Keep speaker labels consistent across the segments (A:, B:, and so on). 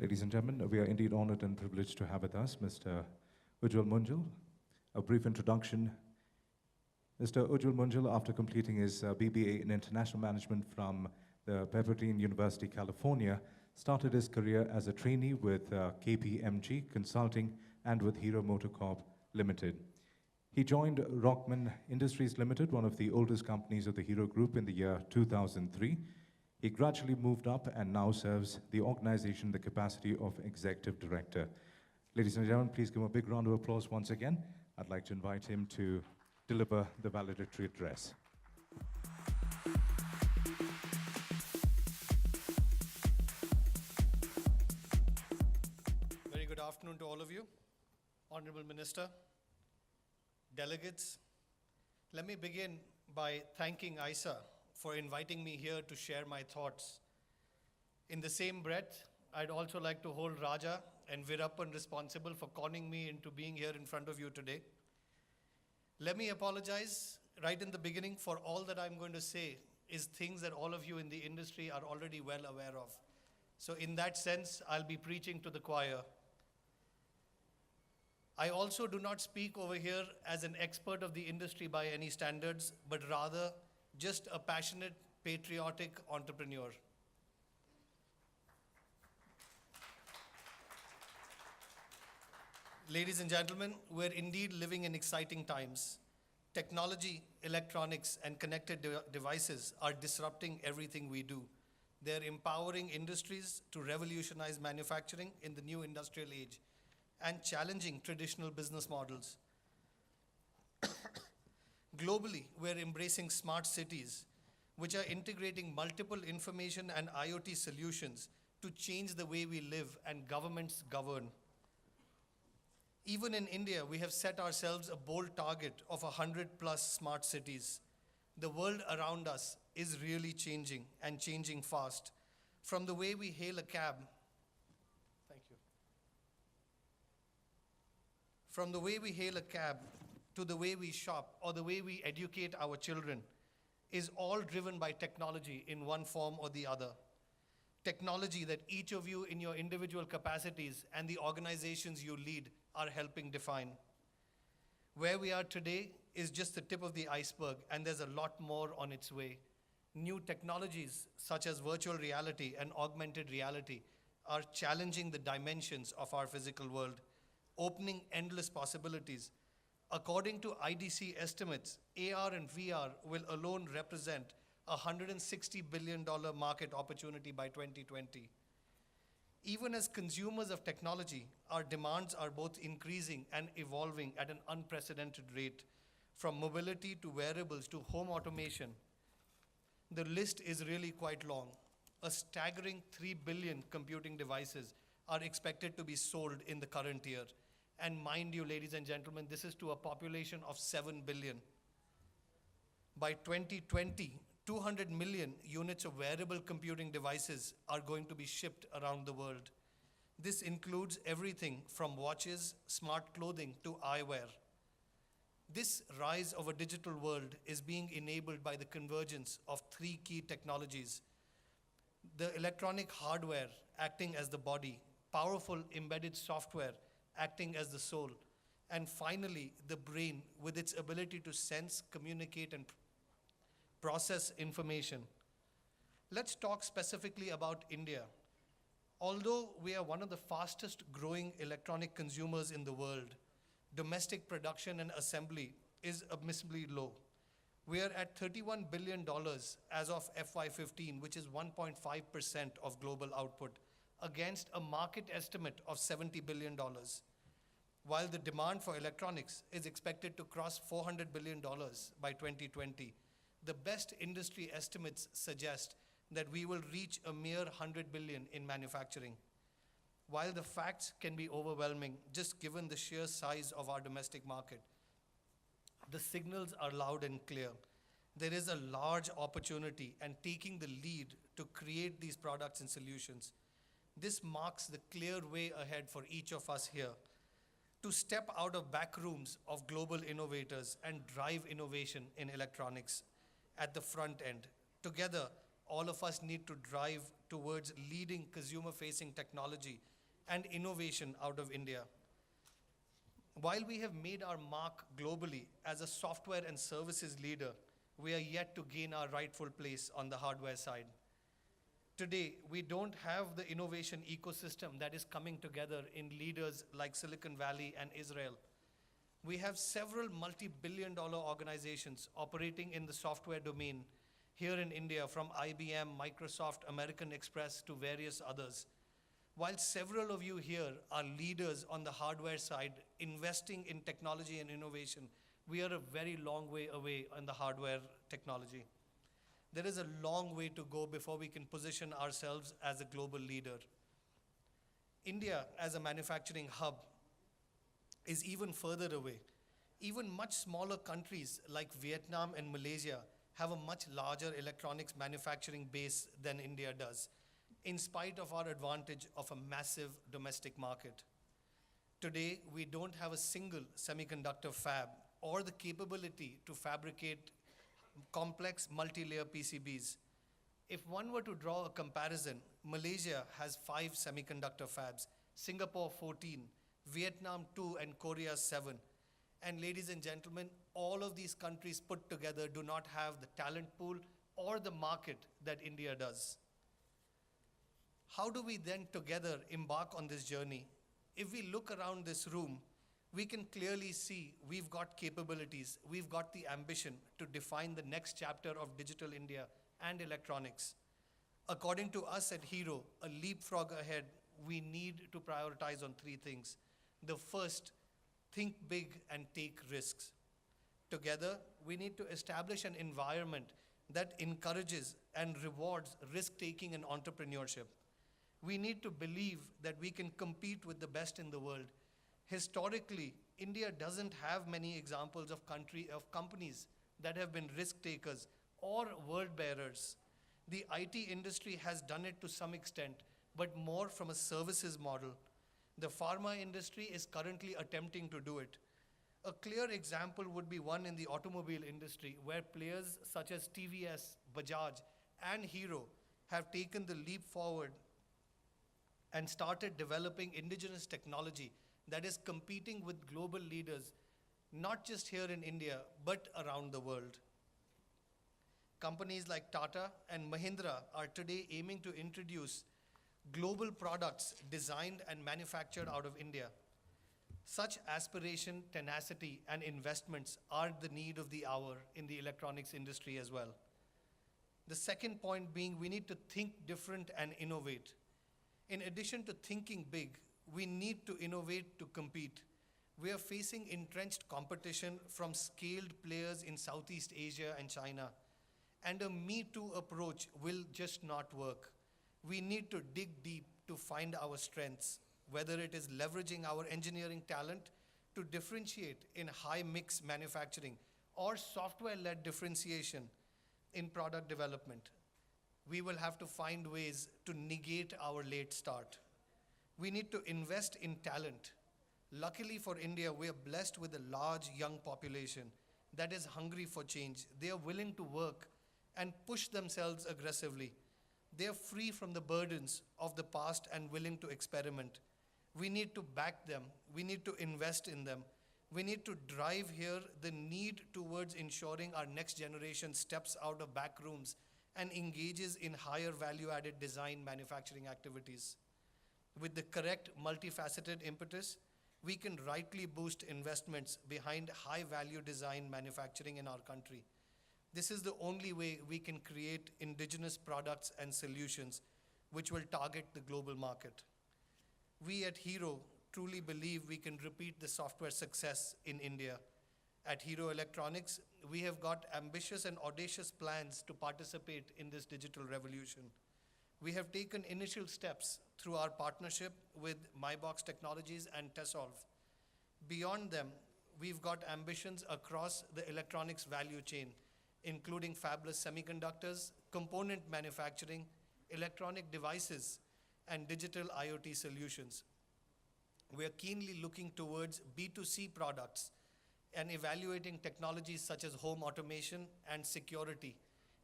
A: Ladies and gentlemen, we are indeed honored and privileged to have with us Mr. Ujjwal Munjal. A brief introduction. Mr. Ujjwal Munjal, after completing his BBA in International Management from the Pepperdine University, California, started his career as a trainee with KPMG Consulting and with Hero Motorcorp Limited. He joined Rockman Industries Limited, one of the oldest companies of the Hero Group, in the year 2003. He gradually moved up and now serves the organization in the capacity of Executive Director. Ladies and gentlemen, please give him a big round of applause once again. I'd like to invite him to deliver the valedictory address.
B: Very good afternoon to all of you. Honorable Minister, delegates, let me begin by thanking ISA for inviting me here to share my thoughts. In the same breath, I'd also like to hold Raja and Virappan responsible for conning me into being here in front of you today. Let me apologize right in the beginning, for all that I'm going to say is things that all of you in the industry are already well aware of. So in that sense, I'll be preaching to the choir. I also do not speak over here as an expert of the industry by any standards, but rather just a passionate, patriotic entrepreneur. Ladies and gentlemen, we're indeed living in exciting times. Technology, electronics, and connected devices are disrupting everything we do. They're empowering industries to revolutionize manufacturing in the new industrial age and challenging traditional business models. Globally, we're embracing smart cities, which are integrating multiple information and IoT solutions to change the way we live and governments govern. Even in India, we have set ourselves a bold target of 100+ smart cities. The world around us is really changing and changing fast. From the way we hail a cab, From the way we hail a cab to the way we shop or the way we educate our children is all driven by technology in one form or the other. Technology that each of you in your individual capacities and the organizations you lead are helping define. Where we are today is just the tip of the iceberg, and there's a lot more on its way. New technologies such as virtual reality and augmented reality are challenging the dimensions of our physical world, opening endless possibilities. According to IDC estimates, AR and VR will alone represent a $160 billion market opportunity by 2020. Even as consumers of technology, our demands are both increasing and evolving at an unprecedented rate. From mobility to wearables to home automation, the list is really quite long. A staggering 3 billion computing devices are expected to be sold in the current year. And mind you, ladies and gentlemen, this is to a population of 7 billion. By 2020, 200 million units of wearable computing devices are going to be shipped around the world. This includes everything from watches, smart clothing, to eyewear. This rise of a digital world is being enabled by the convergence of 3 key technologies: the electronic hardware acting as the body, powerful embedded software acting as the soul, and finally, the brain with its ability to sense, communicate, and process information. Let's talk specifically about India. Although we are one of the fastest growing electronic consumers in the world, domestic production and assembly is abysmally low. We are at $31 billion as of FY15, which is 1.5% of global output, against a market estimate of $70 billion. While the demand for electronics is expected to cross $400 billion by 2020, the best industry estimates suggest that we will reach a mere $100 billion in manufacturing. While the facts can be overwhelming, just given the sheer size of our domestic market, the signals are loud and clear. There is a large opportunity and taking the lead to create these products and solutions. This marks the clear way ahead for each of us here to step out of back rooms of global innovators and drive innovation in electronics at the front end. Together, all of us need to drive towards leading consumer-facing technology and innovation out of India. While we have made our mark globally as a software and services leader, we are yet to gain our rightful place on the hardware side. Today, we don't have the innovation ecosystem that is coming together in leaders like Silicon Valley and Israel. We have several multi-billion-dollar organizations operating in the software domain here in India, from IBM, Microsoft, American Express to various others. While several of you here are leaders on the hardware side, investing in technology and innovation, we are a very long way away on the hardware technology. There is a long way to go before we can position ourselves as a global leader. India, as a manufacturing hub, is even further away. Even much smaller countries like Vietnam and Malaysia have a much larger electronics manufacturing base than India does, in spite of our advantage of a massive domestic market. Today, we don't have a single semiconductor fab or the capability to fabricate complex multi-layer PCBs. If one were to draw a comparison, Malaysia has 5 semiconductor fabs, Singapore 14, Vietnam 2, and Korea 7. And ladies and gentlemen, all of these countries put together do not have the talent pool or the market that India does. How do we then together embark on this journey? If we look around this room, we can clearly see we've got capabilities, we've got the ambition to define the next chapter of digital India and electronics. According to us at Hero, a leapfrog ahead, we need to prioritize on 3 things. The first, think big and take risks. Together, we need to establish an environment that encourages and rewards risk-taking and entrepreneurship. We need to believe that we can compete with the best in the world. Historically, India doesn't have many examples of companies that have been risk takers or world bearers. The IT industry has done it to some extent, but more from a services model. The pharma industry is currently attempting to do it. A clear example would be one in the automobile industry, where players such as TVS, Bajaj, and Hero have taken the leap forward and started developing indigenous technology that is competing with global leaders, not just here in India, but around the world. Companies like Tata and Mahindra are today aiming to introduce global products designed and manufactured out of India. Such aspiration, tenacity, and investments are the need of the hour in the electronics industry as well. The second point being, we need to think different and innovate. In addition to thinking big, we need to innovate to compete. We are facing entrenched competition from scaled players in Southeast Asia and China, and a Me Too approach will just not work. We need to dig deep to find our strengths, whether it is leveraging our engineering talent to differentiate in high-mix manufacturing or software-led differentiation in product development. We will have to find ways to negate our late start. We need to invest in talent. Luckily for India, we are blessed with a large young population that is hungry for change. They are willing to work and push themselves aggressively. They are free from the burdens of the past and willing to experiment. We need to back them. We need to invest in them. We need to drive here the need towards ensuring our next generation steps out of back rooms and engages in higher value-added design manufacturing activities. With the correct multifaceted impetus, we can rightly boost investments behind high-value design manufacturing in our country. This is the only way we can create indigenous products and solutions which will target the global market. We at Hero truly believe we can repeat the software success in India. At Hero Electronics, we have got ambitious and audacious plans to participate in this digital revolution. We have taken initial steps through our partnership with MyBox Technologies and Tessolve. Beyond them, we've got ambitions across the electronics value chain, including fabless semiconductors, component manufacturing, electronic devices, and digital IoT solutions. We are keenly looking towards B2C products and evaluating technologies such as home automation and security,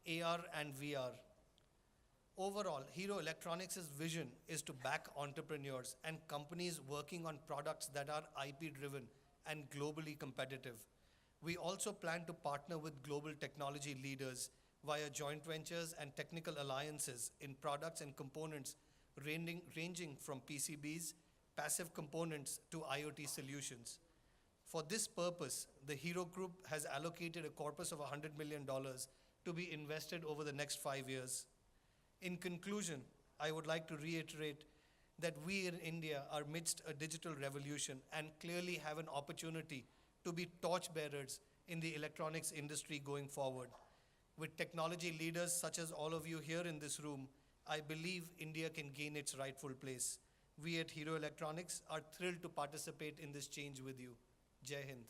B: AR and VR. Overall, Hero Electronics' vision is to back entrepreneurs and companies working on products that are IP driven and globally competitive. We also plan to partner with global technology leaders via joint ventures and technical alliances in products and components ranging from PCBs, passive components to IoT solutions. For this purpose, the Hero Group has allocated a corpus of $100 million to be invested over the next 5 years. In conclusion, I would like to reiterate that we in India are amidst a digital revolution and clearly have an opportunity to be torchbearers in the electronics industry going forward. With technology leaders such as all of you here in this room, I believe India can gain its rightful place. We at Hero Electronics are thrilled to participate in this change with you. Jai Hind.